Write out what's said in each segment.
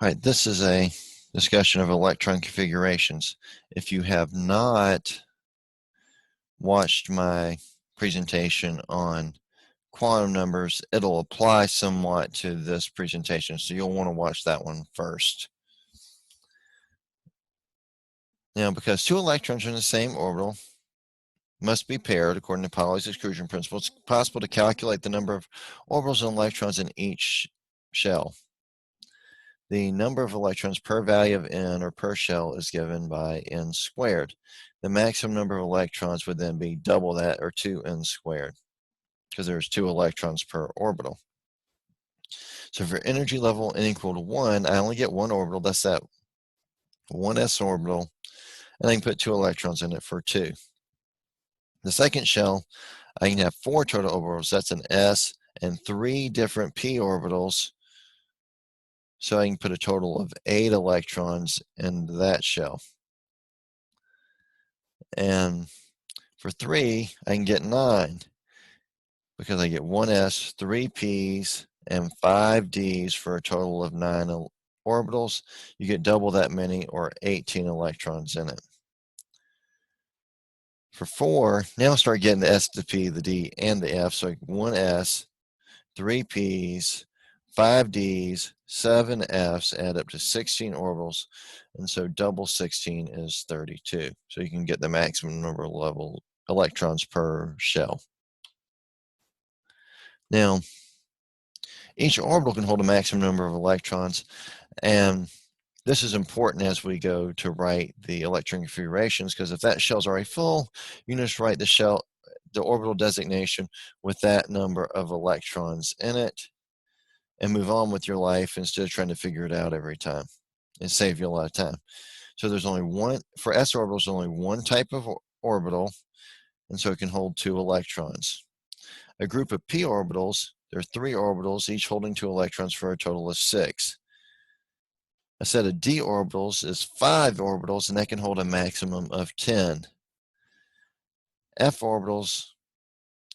All right, this is a discussion of electron configurations. If you have not watched my presentation on quantum numbers, it'll apply somewhat to this presentation, so you'll want to watch that one first. Now, because two electrons are in the same orbital, must be paired according to Pauli's exclusion principle, it's possible to calculate the number of orbitals and electrons in each shell. The number of electrons per value of n or per shell is given by n squared. The maximum number of electrons would then be double that, or 2n squared, because there's 2 electrons per orbital. So for energy level n equal to 1, I only get one orbital. That's that 1s orbital, and I can put 2 electrons in it for 2. The second shell, I can have 4 total orbitals. That's an s and 3 different p orbitals. So I can put a total of 8 electrons in that shell. And for 3, I can get 9 because I get 1s, 3 p's, and 5 d's for a total of 9 orbitals. You get double that many, or 18 electrons in it. For 4, now I start getting the s, the p, the d, and the f. So 1s, 3 p's, 5 d's, 7 f's add up to 16 orbitals, and so double 16 is 32. So you can get the maximum number of level electrons per shell. Now, each orbital can hold a maximum number of electrons, and this is important as we go to write the electron configurations, because if that shell's already full, you can just write the orbital designation with that number of electrons in it and move on with your life instead of trying to figure it out every time, and save you a lot of time. So there's only one, for s orbitals, only one type of orbital, and so it can hold 2 electrons. A group of p orbitals, there are 3 orbitals, each holding 2 electrons for a total of 6. A set of d orbitals is 5 orbitals, and that can hold a maximum of 10. F orbitals,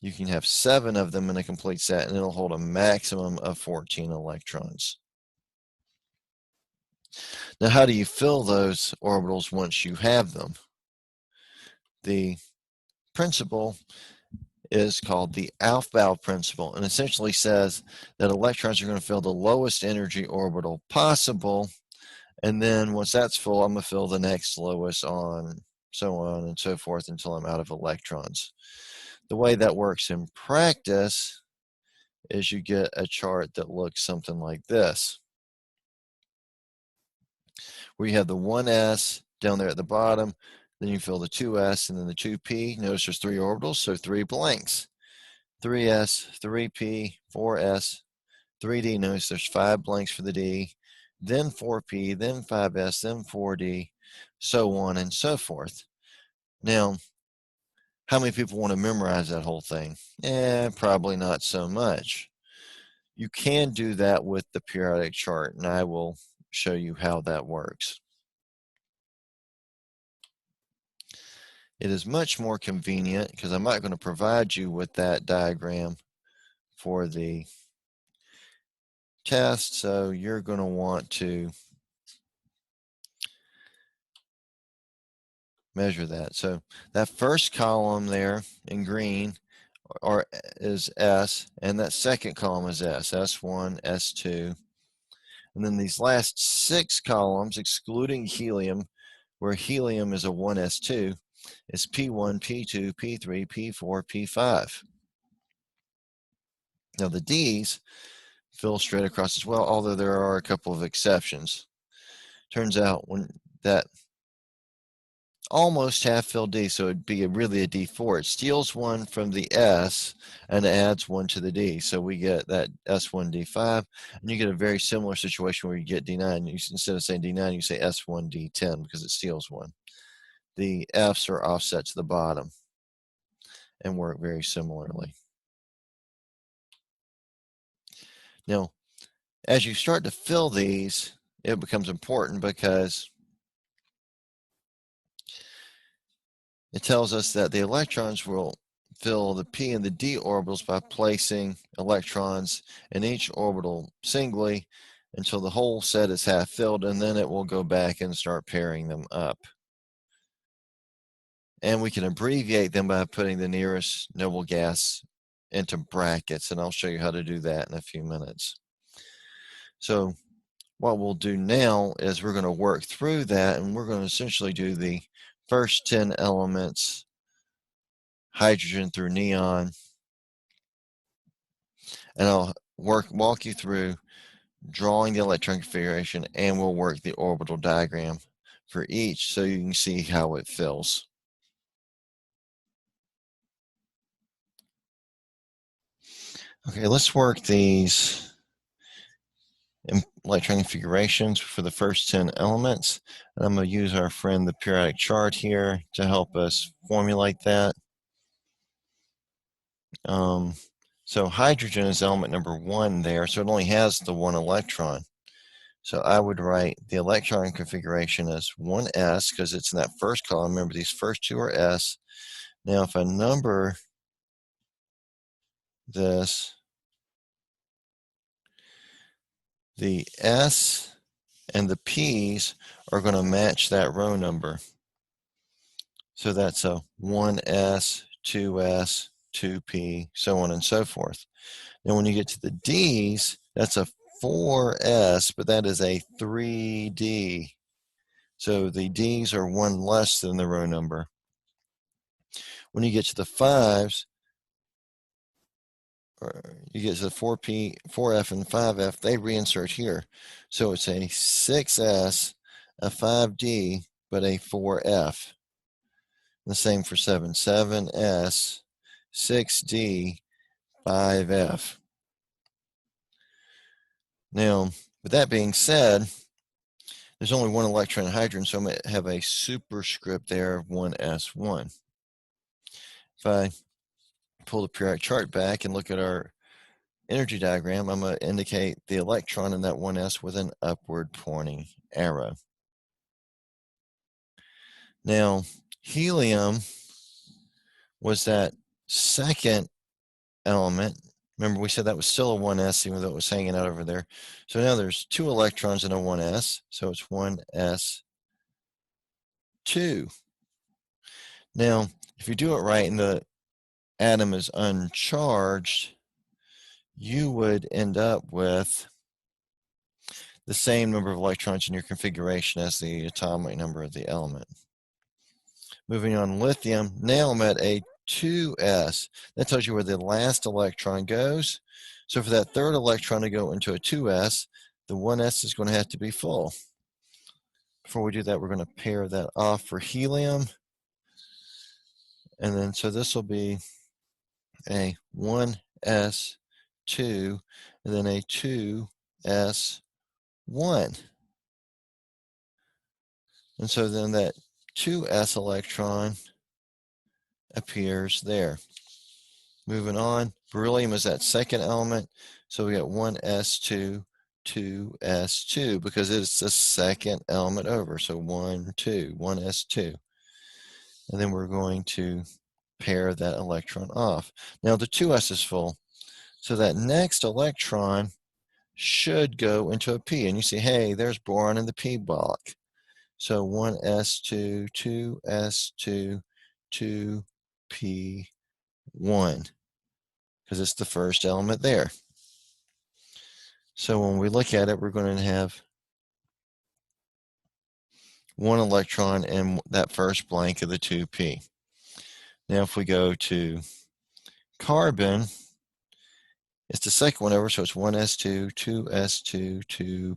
you can have 7 of them in a complete set, and it'll hold a maximum of 14 electrons. Now, how do you fill those orbitals once you have them? The principle is called the Aufbau principle, and essentially says that electrons are going to fill the lowest energy orbital possible, and then once that's full, I'm going to fill the next lowest, so on and so forth until I'm out of electrons. The way that works in practice is you get a chart that looks something like this, where you have the 1s down there at the bottom, then you fill the 2s and then the 2p. Notice there's 3 orbitals, so 3 blanks. 3s, 3p, 4s, 3d. Notice there's 5 blanks for the d, then 4p, then 5s, then 4d, so on and so forth. Now, how many people want to memorize that whole thing? Probably not so much. You can do that with the periodic chart, and I will show you how that works. It is much more convenient, because I'm not going to provide you with that diagram for the test, so you're going to want to measure that. So that first column there in green is S, and that second column is S, S1, S2. And then these last 6 columns, excluding helium, where helium is a 1s2, is P1, P2, P3, P4, P5. Now the D's fill straight across as well, although there are a couple of exceptions. Turns out when that almost half filled D, so it'd be really a D4. It steals 1 from the S and adds 1 to the D. So we get that S1 D5, and you get a very similar situation where you get D9. Instead of saying D9, you say S1 D10 because it steals 1. The F's are offset to the bottom and work very similarly. Now, as you start to fill these, it becomes important because it tells us that the electrons will fill the p and the d orbitals by placing electrons in each orbital singly, until the whole set is half filled, and then it will go back and start pairing them up. And we can abbreviate them by putting the nearest noble gas into brackets, and I'll show you how to do that in a few minutes. So what we'll do now is we're going to work through that, and we're going to essentially do the first 10 elements, hydrogen through neon, and I'll walk you through drawing the electron configuration, and we'll work the orbital diagram for each so you can see how it fills. Okay, let's work these electron configurations for the first 10 elements. And I'm going to use our friend the periodic chart here to help us formulate that. So hydrogen is element number 1 there, so it only has the 1 electron. So I would write the electron configuration as 1s because it's in that first column. Remember, these first 2 are s. Now if I number this, the s and the p's are going to match that row number. So that's a 1s, 2s, 2p, so on and so forth. Now when you get to the d's, that's a 4s, but that is a 3d. So the d's are 1 less than the row number. When you get to the 5s, or you get to the 4p, 4f, and 5f, they reinsert here. So it's a 6s, a 5d, but a 4f. The same for 7, 7s, 6d, 5f. Now, with that being said, there's only 1 electron in hydrogen, so I'm going to have a superscript there of 1s1. If I pull the periodic chart back and look at our energy diagram, I'm going to indicate the electron in that 1s with an upward pointing arrow. Now, helium was that second element. Remember, we said that was still a 1s, even though it was hanging out over there. So now there's 2 electrons in a 1s, so it's 1s2. Now, if you do it right and the atom is uncharged, you would end up with the same number of electrons in your configuration as the atomic number of the element. Moving on, lithium, now I'm at a 2s. That tells you where the last electron goes. So for that third electron to go into a 2s, the 1s is going to have to be full. Before we do that, we're going to pair that off for helium. And then, so this will be a 1s2, and then a 2s1. And so then that 2s electron appears there. Moving on, beryllium is that second element, so we got 1s2, 2s2, because it's the second element over, so 1, 2, 1s2. And then we're going to pair that electron off. Now the 2s is full, so that next electron should go into a p, and you see, hey, there's boron in the p block. So 1s2, 2s2, 2p1, because it's the first element there. So when we look at it, we're going to have 1 electron in that first blank of the 2p. Now if we go to carbon, it's the second one over, so it's 1s2, 2s2,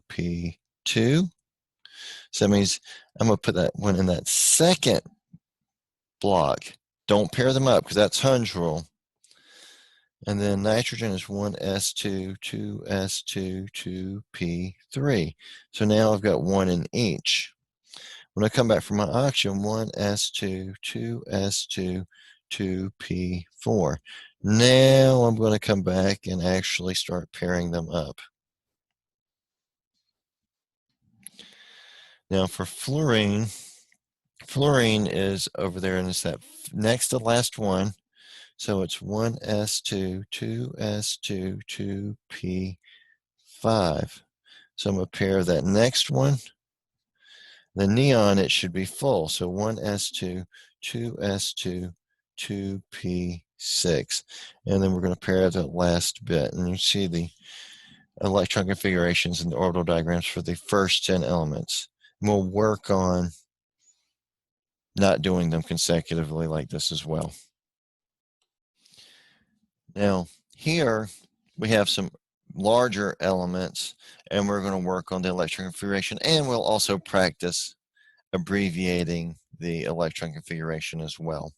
2p2. So that means I'm going to put that one in that second block. Don't pair them up because that's Hund's rule. And then nitrogen is 1s2, 2s2, 2p3. So now I've got 1 in each. When I come back from my oxygen, 1s2, 2s2, 2p4. Now I'm going to come back and actually start pairing them up. Now for fluorine, fluorine is over there, and it's that next to last one. So it's 1s2, 2s2, 2p5. So I'm going to pair that next one. The neon, it should be full. So 1s2, 2s2, 2p6. And then we're going to pair that last bit. And you see the electron configurations and the orbital diagrams for the first 10 elements. And we'll work on not doing them consecutively like this as well. Now, here we have some larger elements, and we're going to work on the electron configuration, and we'll also practice abbreviating the electron configuration as well.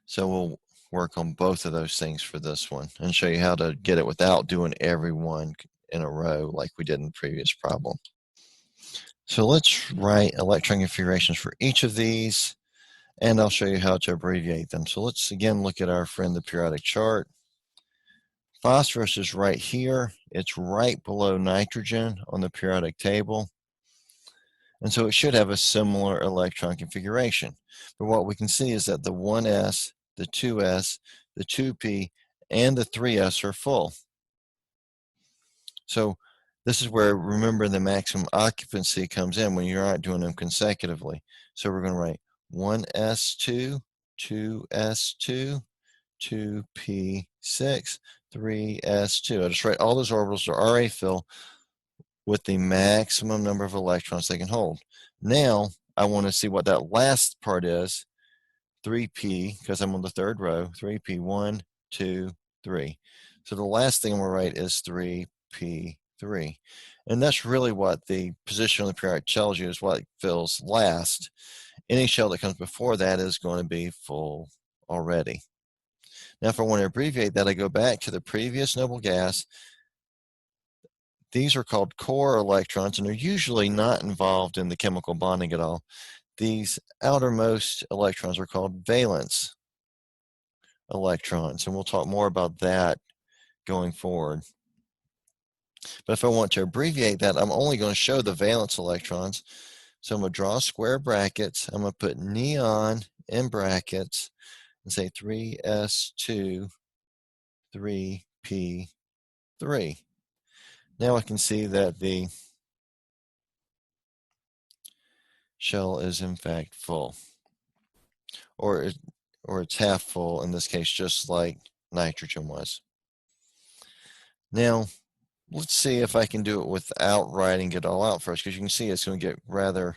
So we'll work on both of those things for this one and show you how to get it without doing every one in a row like we did in the previous problem. So let's write electron configurations for each of these, and I'll show you how to abbreviate them. So let's again look at our friend the periodic chart. Phosphorus is right here. It's right below nitrogen on the periodic table. And so it should have a similar electron configuration. But what we can see is that the 1s, the 2s, the 2p, and the 3s are full. So this is where, remember, the maximum occupancy comes in when you're not doing them consecutively. So we're going to write 1s2, 2s2, 2p6, 3s2. I just write all those orbitals are already filled with the maximum number of electrons they can hold. Now, I want to see what that last part is, 3p, because I'm on the third row, 3p, 1, 2, 3. So the last thing I'm going to write is 3p3. And that's really what the position on the periodic tells you is what fills last. Any shell that comes before that is going to be full already. Now, if I want to abbreviate that, I go back to the previous noble gas. These are called core electrons, and they're usually not involved in the chemical bonding at all. These outermost electrons are called valence electrons, and we'll talk more about that going forward. But if I want to abbreviate that, I'm only going to show the valence electrons. So I'm going to draw square brackets. I'm going to put neon in brackets and say 3s2, 3p3. Now I can see that the shell is in fact full, or it's half full in this case, just like nitrogen was. Now let's see if I can do it without writing it all out first, because you can see it's going to get rather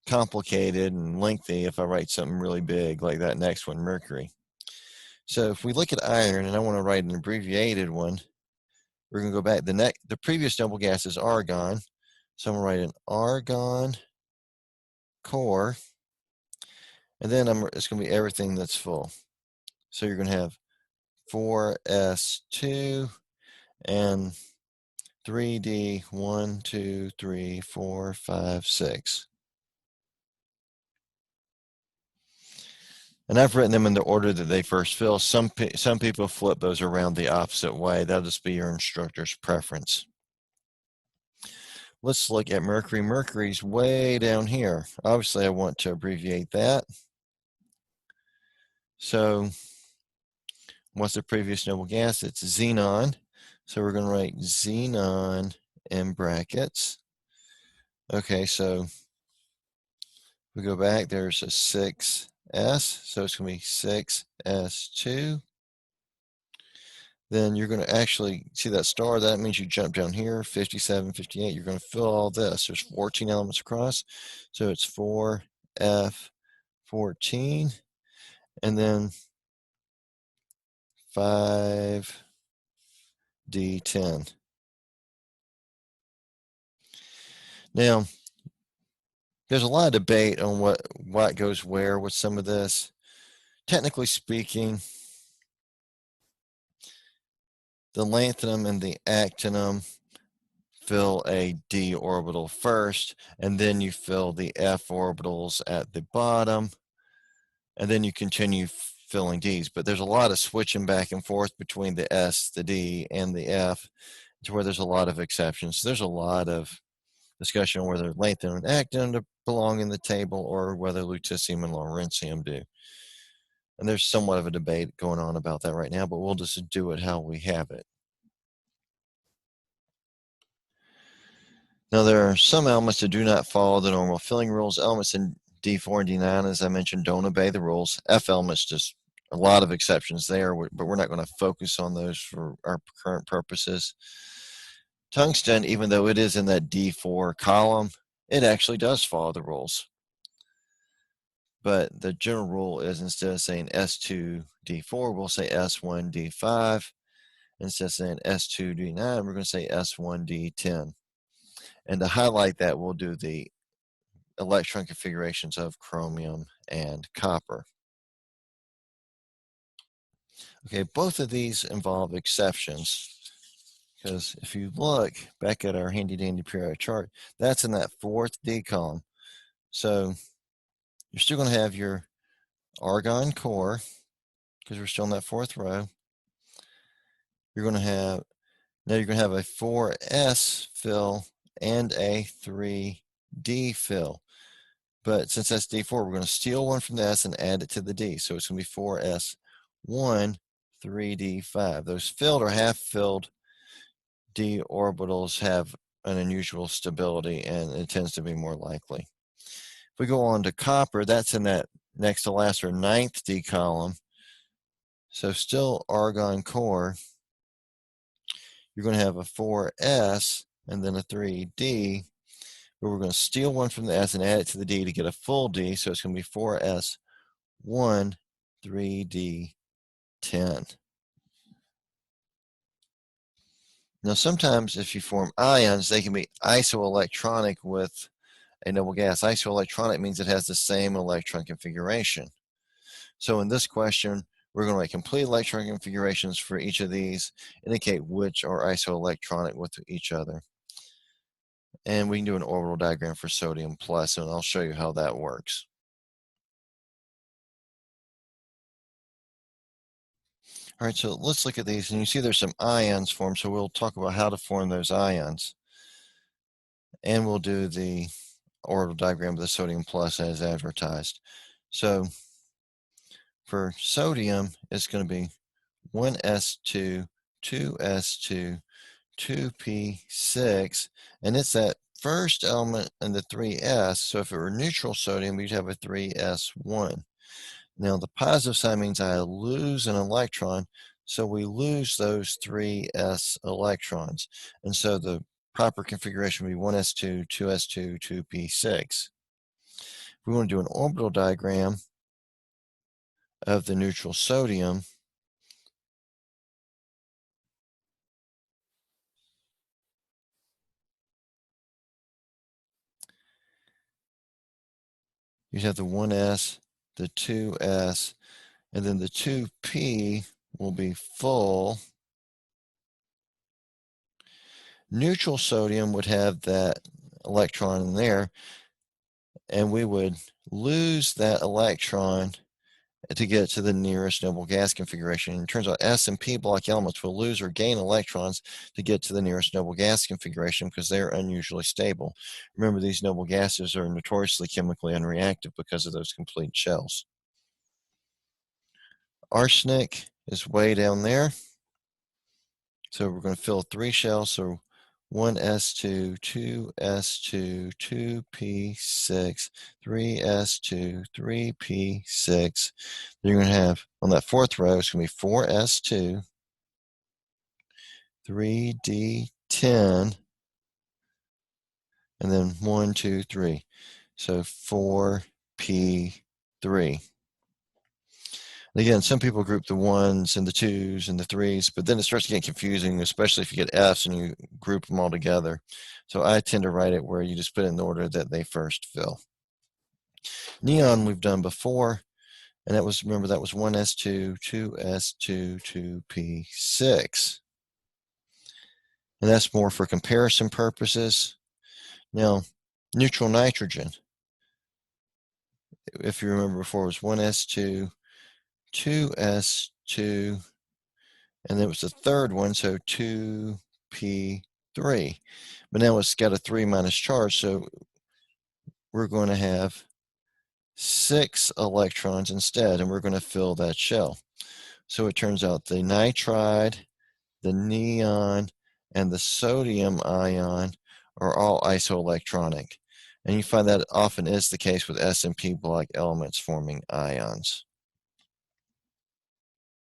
complicated and lengthy if I write something really big like that next one, Mercury. So if we look at iron, and I want to write an abbreviated one, we're going to go back. The previous noble gas is argon, so I'm going to write an argon core, and then it's going to be everything that's full. So you're going to have 4s2 and 3d 1, 2, 3, 4, 5, 6. And I've written them in the order that they first fill. Some people flip those around the opposite way. That'll just be your instructor's preference. Let's look at Mercury. Mercury's way down here. Obviously, I want to abbreviate that. So what's the previous noble gas? It's xenon. So we're going to write xenon in brackets. Okay, so we go back. There's a 6s, so it's going to be 6s2. Then you're going to actually see that star. That means you jump down here, 57, 58. You're going to fill all this. There's 14 elements across. So it's 4F14. And then 5D10. Now, there's a lot of debate on what goes where with some of this. Technically speaking, the lanthanum and the actinum fill a d orbital first, and then you fill the f orbitals at the bottom, and then you continue filling d's. But there's a lot of switching back and forth between the s, the d, and the f, to where there's a lot of exceptions. So there's a lot of discussion on whether lanthanum and actinum belong in the table or whether lutetium and lawrencium do. And there's somewhat of a debate going on about that right now, but we'll just do it how we have it. Now, there are some elements that do not follow the normal filling rules. Elements in D4 and D9, as I mentioned, don't obey the rules. F elements, just a lot of exceptions there, but we're not going to focus on those for our current purposes. Tungsten, even though it is in that D4 column, it actually does follow the rules. But the general rule is, instead of saying S2D4, we'll say S1D5. Instead of saying S2D9, we're going to say S1D10. And to highlight that, we'll do the electron configurations of chromium and copper. Okay, both of these involve exceptions, because if you look back at our handy dandy periodic chart, that's in that fourth D column. So you're still going to have your argon core, because we're still in that fourth row. You're going to have, now you're going to have a 4s fill and a 3d fill. But since that's D4, we're going to steal one from the S and add it to the D. So it's going to be 4s1, 3d5. Those filled or half-filled d orbitals have an unusual stability, and it tends to be more likely. If we go on to copper, that's in that next to last or ninth D column. So still argon core. You're going to have a 4s and then a 3d, but we're going to steal one from the S and add it to the D to get a full D. So it's going to be 4s1, 3d10. Now, sometimes if you form ions, they can be isoelectronic with a noble gas. Isoelectronic means it has the same electron configuration. So in this question, we're going to write complete electron configurations for each of these, indicate which are isoelectronic with each other. And we can do an orbital diagram for sodium plus, and I'll show you how that works. All right, so let's look at these, and you see there's some ions formed, so we'll talk about how to form those ions. And we'll do the orbital diagram of the sodium plus as advertised. So for sodium, it's going to be 1s2, 2s2, 2p6, and it's that first element in the 3s. So if it were neutral sodium, we'd have a 3s1. Now the positive sign means I lose an electron, so we lose those 3s electrons. And so the proper configuration would be 1s2, 2s2, 2p6. If we want to do an orbital diagram of the neutral sodium, you have the 1s, the 2s, and then the 2p will be full. Neutral sodium would have that electron in there, and we would lose that electron to get to the nearest noble gas configuration. And it turns out S and P block elements will lose or gain electrons to get to the nearest noble gas configuration because they're unusually stable. Remember, these noble gases are notoriously chemically unreactive because of those complete shells. Arsenic is way down there. So we're going to fill 3 shells. So 1s2, 2s2, 2p6, 3s2, 3p6. Then you're going to have, on that fourth row, it's going to be 4s2, 3d10, and then 1, 2, 3. So 4p3. Again, some people group the 1s and the 2s and the 3s, but then it starts to get confusing, especially if you get Fs and you group them all together. So I tend to write it where you just put it in the order that they first fill. Neon we've done before, and that was, remember, that was 1s2, 2s2, 2p6. And that's more for comparison purposes. Now, neutral nitrogen, if you remember before, was 1s2, 2s2, and there was the third one, so 2p3. But now it's got a 3 minus charge, so we're going to have 6 electrons instead, and we're going to fill that shell. So it turns out the nitride, the neon, and the sodium ion are all isoelectronic. And you find that often is the case with S and P block elements forming ions.